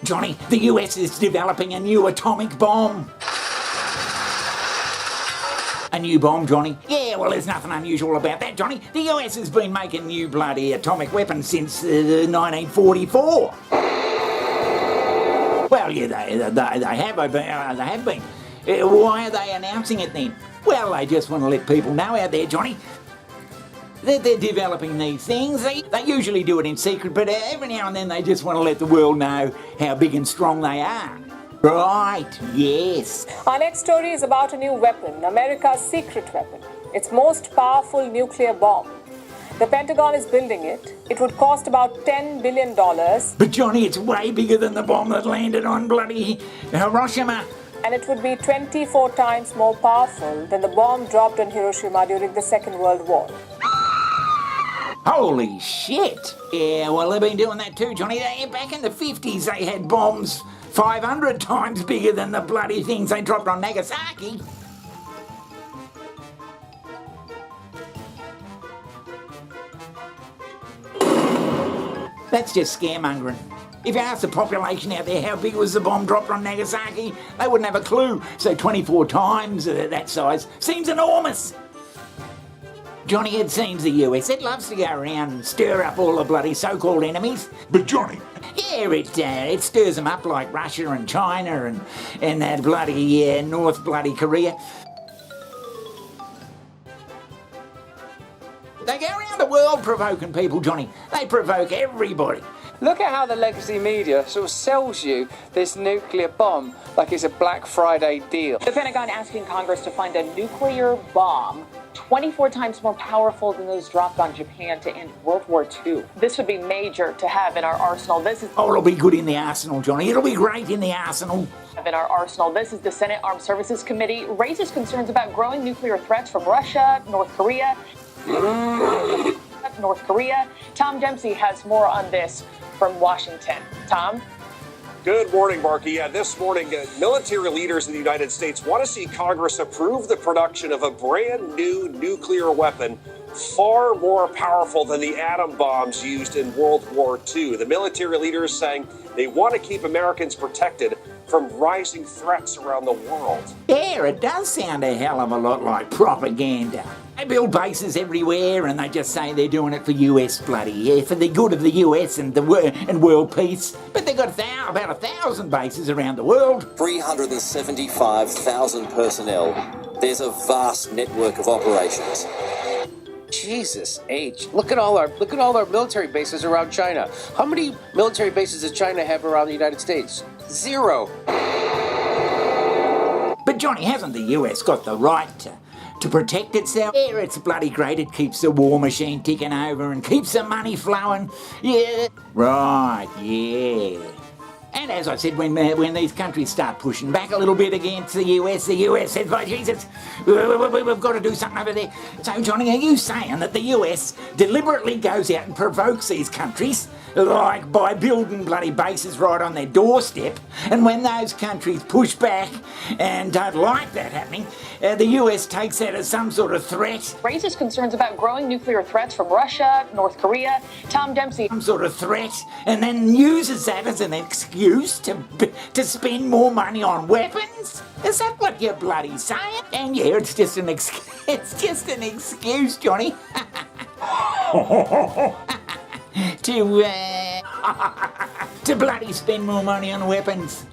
Johnny, the US is developing a new atomic bomb. A new bomb, Johnny? Yeah, well, there's nothing unusual about that, Johnny. The US has been making new bloody atomic weapons since 1944. Well, yeah, they have been. Why are they announcing it then? Well, they just want to let people know out there, Johnny. They're developing these things. They usually do it in secret, but every now and then they just want to let the world know how big and strong they are. Right, yes. Our next story is about a new weapon, America's secret weapon. Its most powerful nuclear bomb. The Pentagon is building it. It would cost about $10 billion. But Johnny, it's way bigger than the bomb that landed on bloody Hiroshima. And it would be 24 times more powerful than the bomb dropped on Hiroshima during the Second World War. Holy shit! Yeah, well, they've been doing that too, Johnny. Back in the 50s, they had bombs 500 times bigger than the bloody things they dropped on Nagasaki. That's just scaremongering. If you ask the population out there how big was the bomb dropped on Nagasaki, they wouldn't have a clue. So 24 times that size seems enormous. Johnny, it seems the US, it loves to go around and stir up all the bloody so-called enemies. But Johnny... Yeah, it stirs them up like Russia and China and that bloody North bloody Korea. They go around the world provoking people, Johnny. They provoke everybody. Look at how the legacy media sort of sells you this nuclear bomb like it's a Black Friday deal. The Pentagon asking Congress to find a nuclear bomb 24 times more powerful than those dropped on Japan to end World War II. This would be major to have in our arsenal. Oh, it'll be good in the arsenal, Johnny. It'll be great in the arsenal. In our arsenal. This is the Senate Armed Services Committee raises concerns about growing nuclear threats from Russia, North Korea. Tom Dempsey has more on this from Washington. Tom? Good morning, Marky. Yeah, this morning, military leaders in the United States want to see Congress approve the production of a brand new nuclear weapon far more powerful than the atom bombs used in World War II. The military leaders saying they want to keep Americans protected from rising threats around the world. Yeah, it does sound a hell of a lot like propaganda. They build bases everywhere and they just say they're doing it for US for the good of the US and world peace. But they've got about 1,000 bases around the world. 375,000 personnel. There's a vast network of operations. Jesus H. Look at all our military bases around China. How many military bases does China have around the United States? 0. But Johnny, hasn't the US got the right to protect itself? Yeah, it's bloody great. It keeps the war machine ticking over and keeps the money flowing. Yeah. Right, yeah. And as I said, when these countries start pushing back a little bit against the US says, by Jesus, we've got to do something over there. So, Johnny, are you saying that the US deliberately goes out and provokes these countries, like by building bloody bases right on their doorstep, and when those countries push back and don't like that happening, the US takes that as some sort of threat? Raises concerns about growing nuclear threats from Russia, North Korea. Tom Dempsey. Some sort of threat, and then uses that as an excuse to spend more money on weapons? Is that what you're bloody saying? And yeah, it's just an excuse, Johnny. to bloody spend more money on weapons.